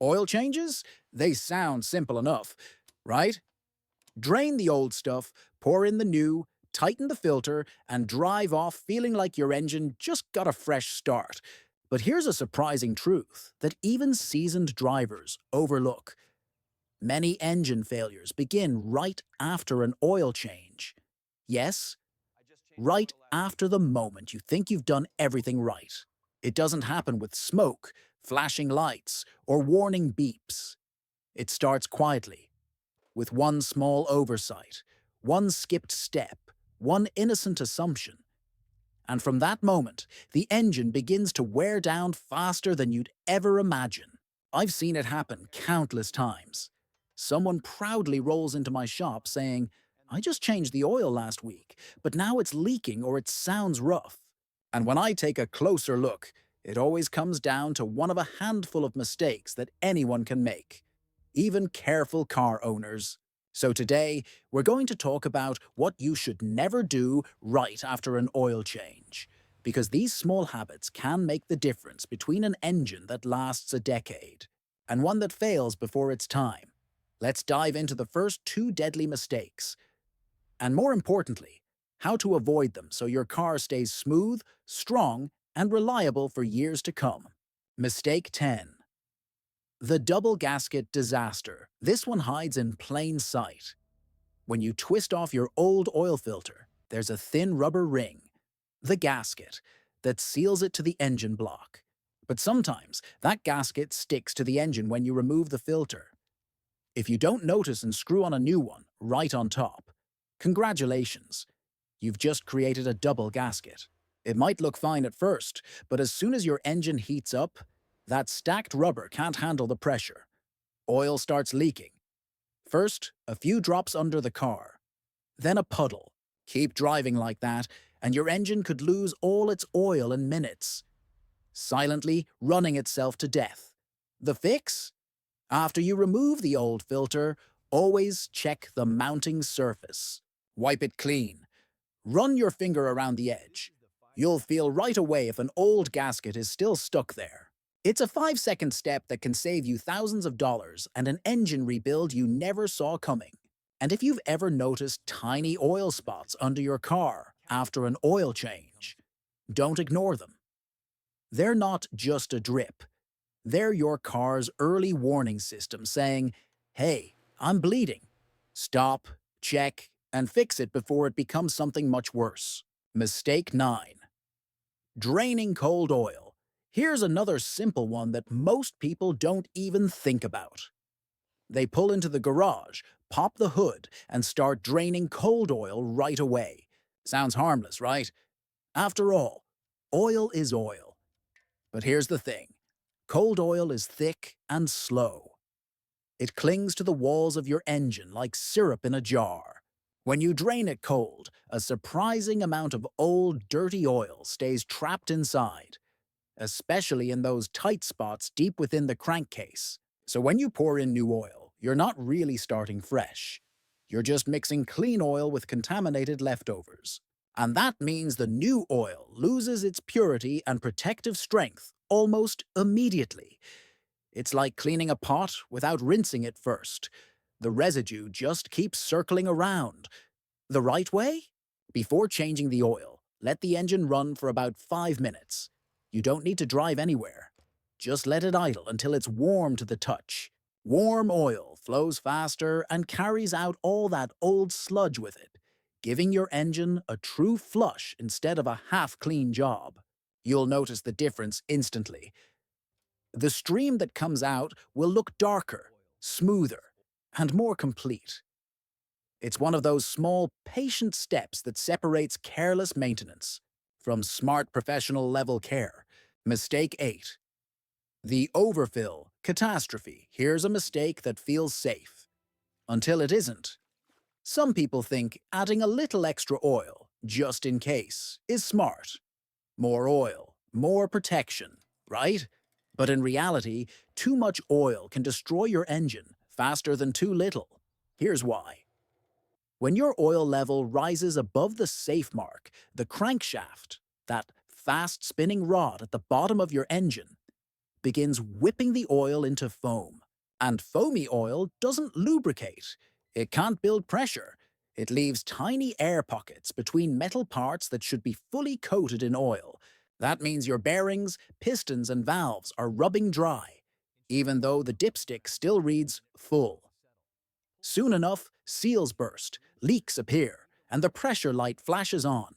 Oil changes? They sound simple enough, right? Drain the old stuff, pour in the new, tighten the filter, and drive off feeling like your engine just got a fresh start. But here's a surprising truth that even seasoned drivers overlook. Many engine failures begin right after an oil change. Yes, right after the moment you think you've done everything right. It doesn't happen with smoke, flashing lights, or warning beeps. It starts quietly, with one small oversight, one skipped step, one innocent assumption. And from that moment, the engine begins to wear down faster than you'd ever imagine. I've seen it happen countless times. Someone proudly rolls into my shop saying, "I just changed the oil last week, but now it's leaking or it sounds rough." And when I take a closer look, it always comes down to one of a handful of mistakes that anyone can make, even careful car owners. So today, we're going to talk about what you should never do right after an oil change, because these small habits can make the difference between an engine that lasts a decade and one that fails before its time. Let's dive into the first two deadly mistakes, and more importantly, how to avoid them so your car stays smooth, strong, and reliable for years to come. Mistake 10. The double gasket disaster. This one hides in plain sight. When you twist off your old oil filter, there's a thin rubber ring, the gasket, that seals it to the engine block. But sometimes that gasket sticks to the engine when you remove the filter. If you don't notice and screw on a new one right on top, congratulations, you've just created a double gasket. It might look fine at first, but as soon as your engine heats up, that stacked rubber can't handle the pressure. Oil starts leaking. First, a few drops under the car, then a puddle. Keep driving like that, and your engine could lose all its oil in minutes, silently running itself to death. The fix? After you remove the old filter, always check the mounting surface. Wipe it clean. Run your finger around the edge. You'll feel right away if an old gasket is still stuck there. It's a 5-second step that can save you thousands of dollars and an engine rebuild you never saw coming. And if you've ever noticed tiny oil spots under your car after an oil change, don't ignore them. They're not just a drip. They're your car's early warning system saying, "Hey, I'm bleeding. Stop, check, and fix it before it becomes something much worse." Mistake 9. Draining cold oil. Here's another simple one that most people don't even think about. They pull into the garage, pop the hood, and start draining cold oil right away. Sounds harmless, right? After all, oil is oil. But here's the thing. Cold oil is thick and slow. It clings to the walls of your engine like syrup in a jar. When you drain it cold, a surprising amount of old, dirty oil stays trapped inside, especially in those tight spots deep within the crankcase. So when you pour in new oil, you're not really starting fresh. You're just mixing clean oil with contaminated leftovers. And that means the new oil loses its purity and protective strength almost immediately. It's like cleaning a pot without rinsing it first. The residue just keeps circling around. The right way? Before changing the oil, let the engine run for about 5 minutes. You don't need to drive anywhere. Just let it idle until it's warm to the touch. Warm oil flows faster and carries out all that old sludge with it, giving your engine a true flush instead of a half-clean job. You'll notice the difference instantly. The stream that comes out will look darker, smoother, and more complete. It's one of those small, patient steps that separates careless maintenance from smart professional-level care. Mistake 8. The overfill. Catastrophe. Here's a mistake that feels safe, until it isn't. Some people think adding a little extra oil, just in case, is smart. More oil, more protection, right? But in reality, too much oil can destroy your engine faster than too little. Here's why. When your oil level rises above the safe mark, the crankshaft, that fast-spinning rod at the bottom of your engine, begins whipping the oil into foam. And foamy oil doesn't lubricate. It can't build pressure. It leaves tiny air pockets between metal parts that should be fully coated in oil. That means your bearings, pistons, and valves are rubbing dry, even though the dipstick still reads full. Soon enough, seals burst, leaks appear, and the pressure light flashes on.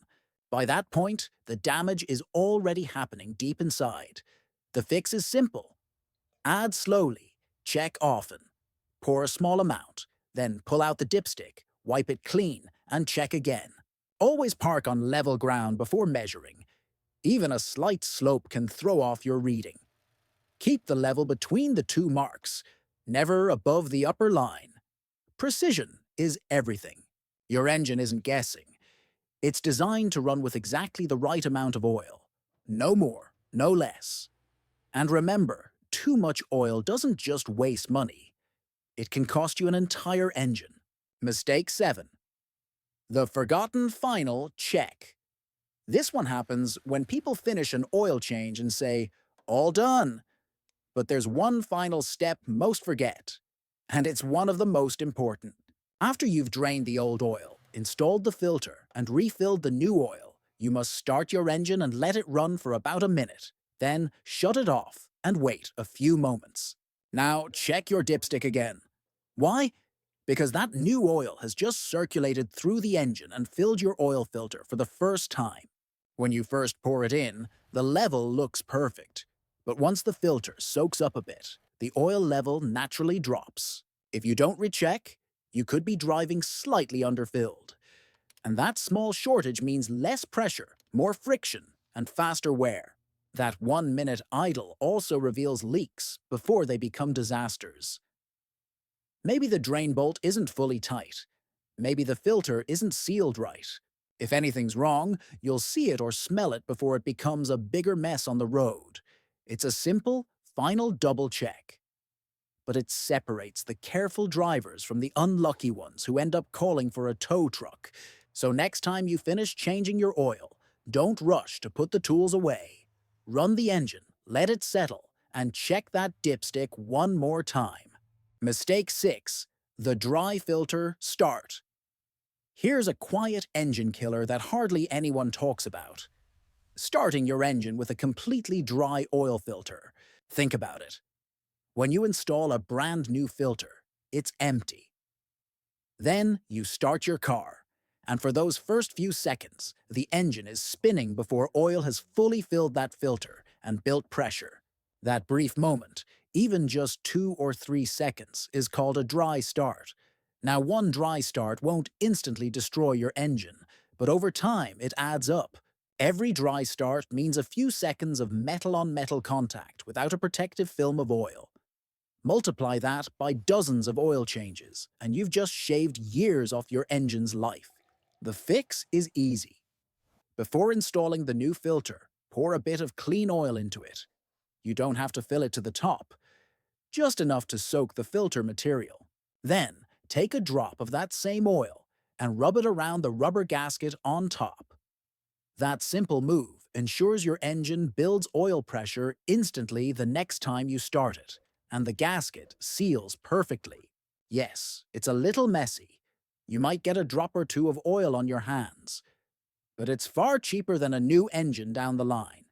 By that point, the damage is already happening deep inside. The fix is simple. Add slowly, check often. Pour a small amount, then pull out the dipstick, wipe it clean, and check again. Always park on level ground before measuring. Even a slight slope can throw off your reading. Keep the level between the two marks, never above the upper line. Precision is everything. Your engine isn't guessing. It's designed to run with exactly the right amount of oil. No more, no less. And remember, too much oil doesn't just waste money. It can cost you an entire engine. Mistake 7. The forgotten final check. This one happens when people finish an oil change and say, "All done." But there's one final step most forget, and it's one of the most important. After you've drained the old oil, installed the filter, and refilled the new oil, you must start your engine and let it run for about a minute. Then shut it off and wait a few moments. Now check your dipstick again. Why? Because that new oil has just circulated through the engine and filled your oil filter for the first time. When you first pour it in, the level looks perfect. But once the filter soaks up a bit, the oil level naturally drops. If you don't recheck, you could be driving slightly underfilled. And that small shortage means less pressure, more friction, and faster wear. That 1-minute idle also reveals leaks before they become disasters. Maybe the drain bolt isn't fully tight. Maybe the filter isn't sealed right. If anything's wrong, you'll see it or smell it before it becomes a bigger mess on the road. It's a simple, final double check. But it separates the careful drivers from the unlucky ones who end up calling for a tow truck. So next time you finish changing your oil, don't rush to put the tools away. Run the engine, let it settle, and check that dipstick one more time. Mistake 6. The dry filter start. Here's a quiet engine killer that hardly anyone talks about. Starting your engine with a completely dry oil filter. Think about it. When you install a brand new filter, it's empty. Then you start your car, and for those first few seconds, the engine is spinning before oil has fully filled that filter and built pressure. That brief moment, even just 2 or 3 seconds, is called a dry start. Now, one dry start won't instantly destroy your engine, but over time it adds up. Every dry start means a few seconds of metal-on-metal contact without a protective film of oil. Multiply that by dozens of oil changes, and you've just shaved years off your engine's life. The fix is easy. Before installing the new filter, pour a bit of clean oil into it. You don't have to fill it to the top, just enough to soak the filter material. Then, take a drop of that same oil and rub it around the rubber gasket on top. That simple move ensures your engine builds oil pressure instantly the next time you start it, and the gasket seals perfectly. Yes, it's a little messy. You might get a drop or two of oil on your hands, but it's far cheaper than a new engine down the line.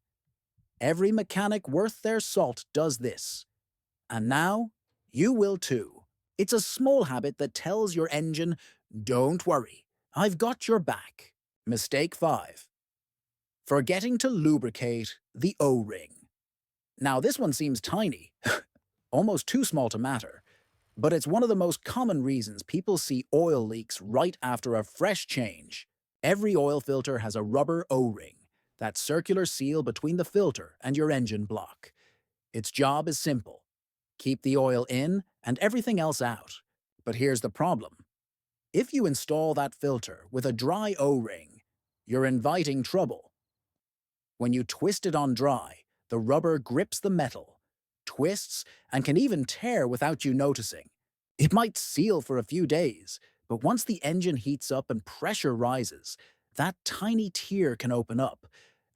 Every mechanic worth their salt does this. And now, you will too. It's a small habit that tells your engine, "Don't worry, I've got your back." Mistake 5. Forgetting to lubricate the O-ring. Now this one seems tiny, almost too small to matter, but it's one of the most common reasons people see oil leaks right after a fresh change. Every oil filter has a rubber O-ring, that circular seal between the filter and your engine block. Its job is simple. Keep the oil in and everything else out. But here's the problem. If you install that filter with a dry O-ring, you're inviting trouble. When you twist it on dry, the rubber grips the metal, twists, and can even tear without you noticing. It might seal for a few days, but once the engine heats up and pressure rises, that tiny tear can open up,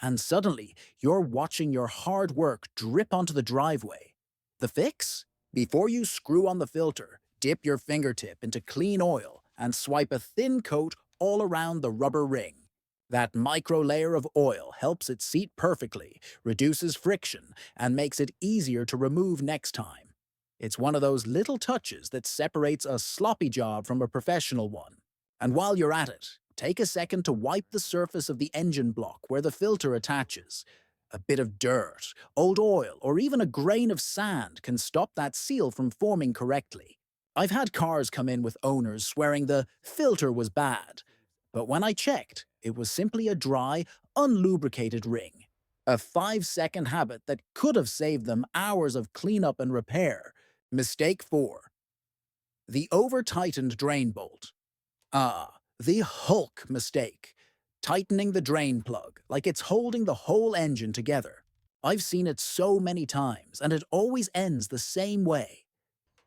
and suddenly you're watching your hard work drip onto the driveway. The fix? Before you screw on the filter, dip your fingertip into clean oil and swipe a thin coat all around the rubber ring. That micro layer of oil helps it seat perfectly, reduces friction, and makes it easier to remove next time. It's one of those little touches that separates a sloppy job from a professional one. And while you're at it, take a second to wipe the surface of the engine block where the filter attaches. A bit of dirt, old oil, or even a grain of sand can stop that seal from forming correctly. I've had cars come in with owners swearing the filter was bad, but when I checked, it was simply a dry, unlubricated ring. A 5-second habit that could have saved them hours of cleanup and repair. Mistake 4. The over-tightened drain bolt. The Hulk mistake. Tightening the drain plug, like it's holding the whole engine together. I've seen it so many times, and it always ends the same way.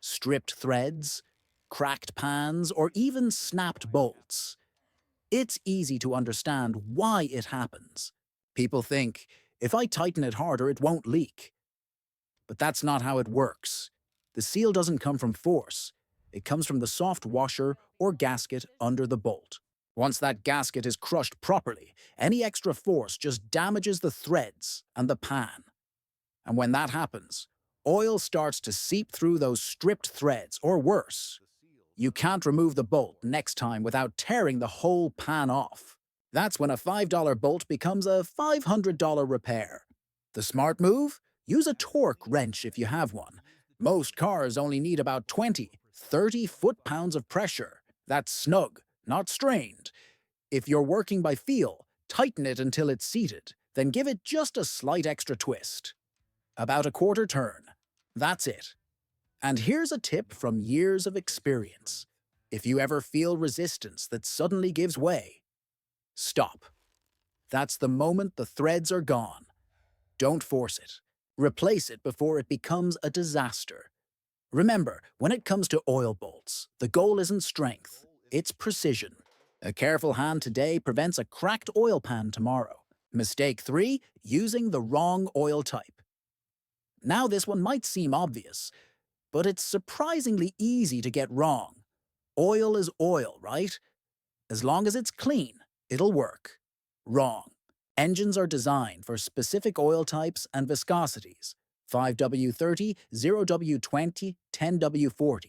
Stripped threads, cracked pans, or even snapped bolts. It's easy to understand why it happens. People think, if I tighten it harder, it won't leak. But that's not how it works. The seal doesn't come from force. It comes from the soft washer or gasket under the bolt. Once that gasket is crushed properly, any extra force just damages the threads and the pan. And when that happens, oil starts to seep through those stripped threads, or worse. You can't remove the bolt next time without tearing the whole pan off. That's when a $5 bolt becomes a $500 repair. The smart move? Use a torque wrench if you have one. Most cars only need about 20, 30 foot-pounds of pressure. That's snug, not strained. If you're working by feel, tighten it until it's seated, then give it just a slight extra twist. About a quarter turn. That's it. And here's a tip from years of experience. If you ever feel resistance that suddenly gives way, stop. That's the moment the threads are gone. Don't force it. Replace it before it becomes a disaster. Remember, when it comes to oil bolts, the goal isn't strength, it's precision. A careful hand today prevents a cracked oil pan tomorrow. Mistake 3, using the wrong oil type. Now this one might seem obvious, but it's surprisingly easy to get wrong. Oil is oil, right? As long as it's clean, it'll work. Wrong. Engines are designed for specific oil types and viscosities. 5W30, 0W20, 10W40.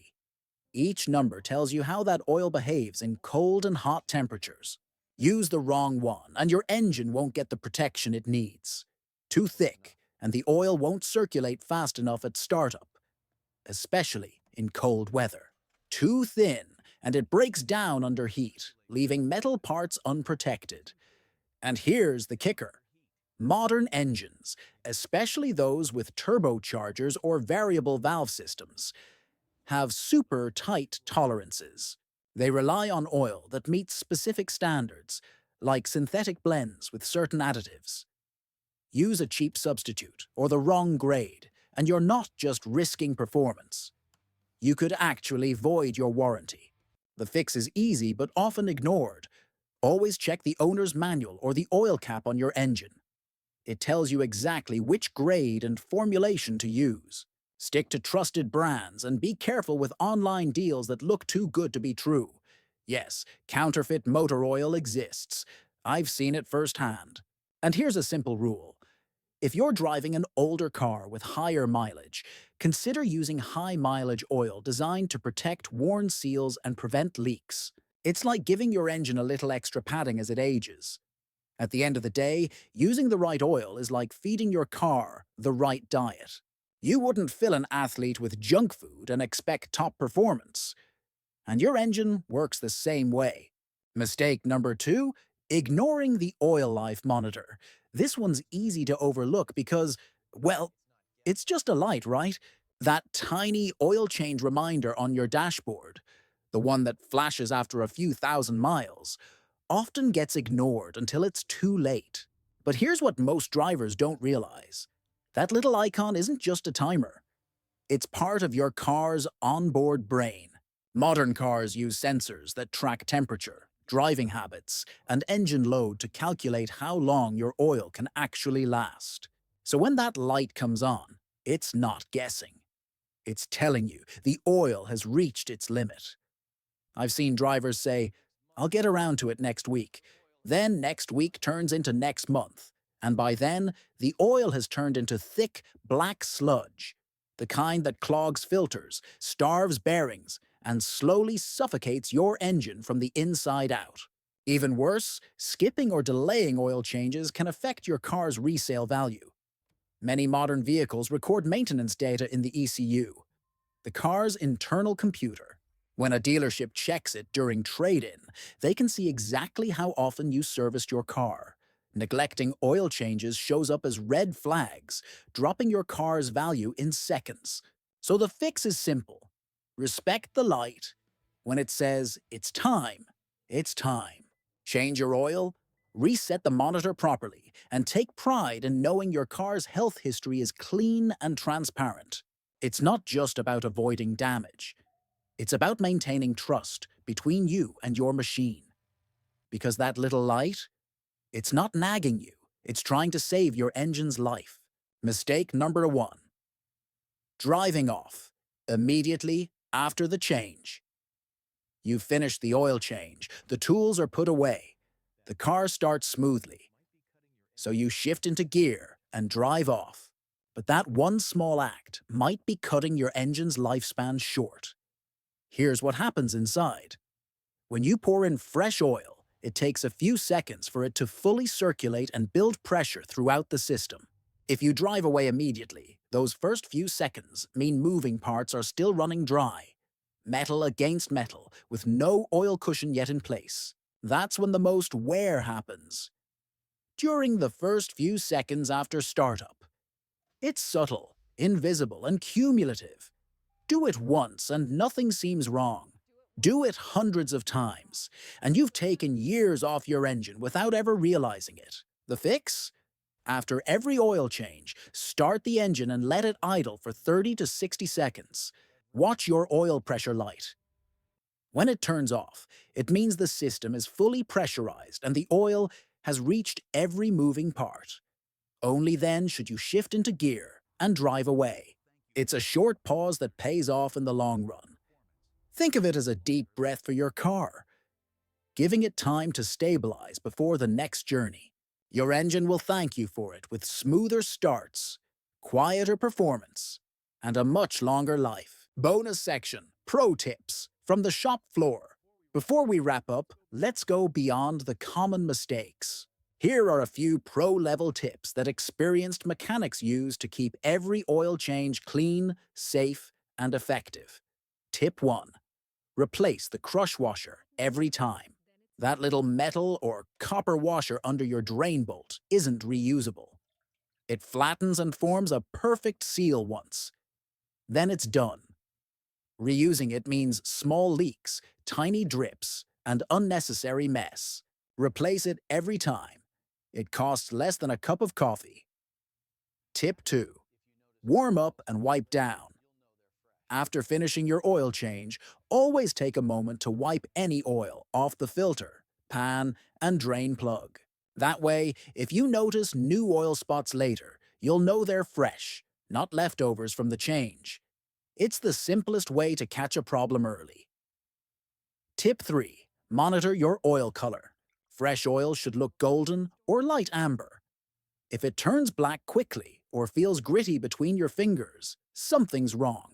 Each number tells you how that oil behaves in cold and hot temperatures. Use the wrong one, and your engine won't get the protection it needs. Too thick, and the oil won't circulate fast enough at startup, especially in cold weather. Too thin, and it breaks down under heat, leaving metal parts unprotected. And here's the kicker. Modern engines, especially those with turbochargers or variable valve systems, have super tight tolerances. They rely on oil that meets specific standards, like synthetic blends with certain additives. Use a cheap substitute or the wrong grade, and you're not just risking performance. You could actually void your warranty. The fix is easy but often ignored. Always check the owner's manual or the oil cap on your engine. It tells you exactly which grade and formulation to use. Stick to trusted brands and be careful with online deals that look too good to be true. Yes, counterfeit motor oil exists. I've seen it firsthand. And here's a simple rule. If you're driving an older car with higher mileage, consider using high-mileage oil designed to protect worn seals and prevent leaks. It's like giving your engine a little extra padding as it ages. At the end of the day, using the right oil is like feeding your car the right diet. You wouldn't fill an athlete with junk food and expect top performance. And your engine works the same way. Mistake number 2, ignoring the oil life monitor. This one's easy to overlook because, well, it's just a light, right? That tiny oil change reminder on your dashboard, the one that flashes after a few thousand miles, often gets ignored until it's too late. But here's what most drivers don't realize. That little icon isn't just a timer. It's part of your car's onboard brain. Modern cars use sensors that track temperature, driving habits, and engine load to calculate how long your oil can actually last. So when that light comes on, it's not guessing. It's telling you the oil has reached its limit. I've seen drivers say, "I'll get around to it next week." Then next week turns into next month. And by then, the oil has turned into thick, black sludge, the kind that clogs filters, starves bearings, and slowly suffocates your engine from the inside out. Even worse, skipping or delaying oil changes can affect your car's resale value. Many modern vehicles record maintenance data in the ECU, the car's internal computer. When a dealership checks it during trade-in, they can see exactly how often you serviced your car. Neglecting oil changes shows up as red flags, dropping your car's value in seconds. So the fix is simple. Respect the light. When it says, "It's time," it's time. Change your oil, reset the monitor properly, and take pride in knowing your car's health history is clean and transparent. It's not just about avoiding damage. It's about maintaining trust between you and your machine. Because that little light, it's not nagging you, it's trying to save your engine's life. Mistake number 1. Driving off immediately after the change. You've finished the oil change, the tools are put away, the car starts smoothly. So you shift into gear and drive off. But that one small act might be cutting your engine's lifespan short. Here's what happens inside. When you pour in fresh oil, it takes a few seconds for it to fully circulate and build pressure throughout the system. If you drive away immediately, those first few seconds mean moving parts are still running dry, metal against metal, with no oil cushion yet in place. That's when the most wear happens. During the first few seconds after startup. It's subtle, invisible, and cumulative. Do it once and nothing seems wrong. Do it hundreds of times, and you've taken years off your engine without ever realizing it. The fix? After every oil change, start the engine and let it idle for 30 to 60 seconds. Watch your oil pressure light. When it turns off, it means the system is fully pressurized and the oil has reached every moving part. Only then should you shift into gear and drive away. It's a short pause that pays off in the long run. Think of it as a deep breath for your car, giving it time to stabilize before the next journey. Your engine will thank you for it with smoother starts, quieter performance, and a much longer life. Bonus section, pro tips from the shop floor. Before we wrap up, let's go beyond the common mistakes. Here are a few pro-level tips that experienced mechanics use to keep every oil change clean, safe, and effective. Tip 1. Replace the crush washer every time. That little metal or copper washer under your drain bolt isn't reusable. It flattens and forms a perfect seal once. Then it's done. Reusing it means small leaks, tiny drips, and unnecessary mess. Replace it every time. It costs less than a cup of coffee. Tip 2. Warm up and wipe down. After finishing your oil change, always take a moment to wipe any oil off the filter, pan, and drain plug. That way, if you notice new oil spots later, you'll know they're fresh, not leftovers from the change. It's the simplest way to catch a problem early. Tip 3. Monitor your oil color. Fresh oil should look golden or light amber. If it turns black quickly or feels gritty between your fingers, something's wrong.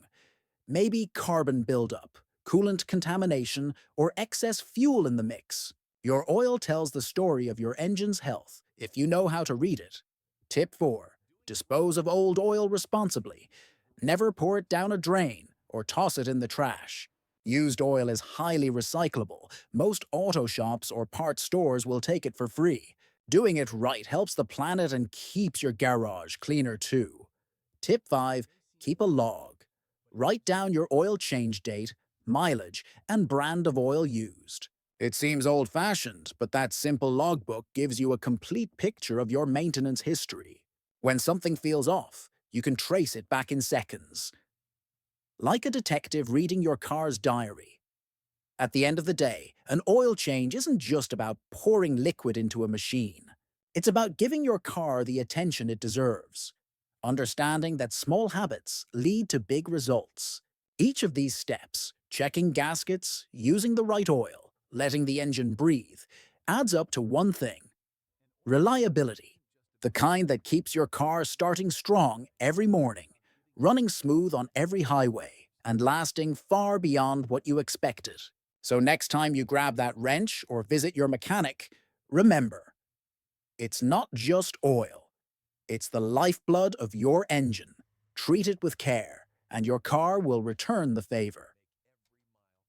Maybe carbon buildup, coolant contamination, or excess fuel in the mix. Your oil tells the story of your engine's health if you know how to read it. Tip 4. Dispose of old oil responsibly. Never pour it down a drain or toss it in the trash. Used oil is highly recyclable. Most auto shops or parts stores will take it for free. Doing it right helps the planet and keeps your garage cleaner too. Tip 5. Keep a log. Write down your oil change date, mileage, and brand of oil used. It seems old-fashioned, but that simple logbook gives you a complete picture of your maintenance history. When something feels off, you can trace it back in seconds. Like a detective reading your car's diary. At the end of the day, an oil change isn't just about pouring liquid into a machine. It's about giving your car the attention it deserves. Understanding that small habits lead to big results. Each of these steps, checking gaskets, using the right oil, letting the engine breathe, adds up to one thing: reliability. The kind that keeps your car starting strong every morning, running smooth on every highway, and lasting far beyond what you expected. So next time you grab that wrench or visit your mechanic, remember, it's not just oil. It's the lifeblood of your engine. Treat it with care, and your car will return the favor.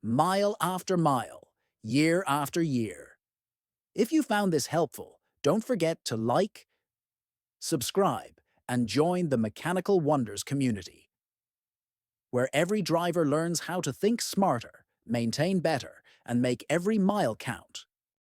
Mile after mile, year after year. If you found this helpful, don't forget to like, subscribe, and join the Mechanical Wonders community, where every driver learns how to think smarter, maintain better, and make every mile count.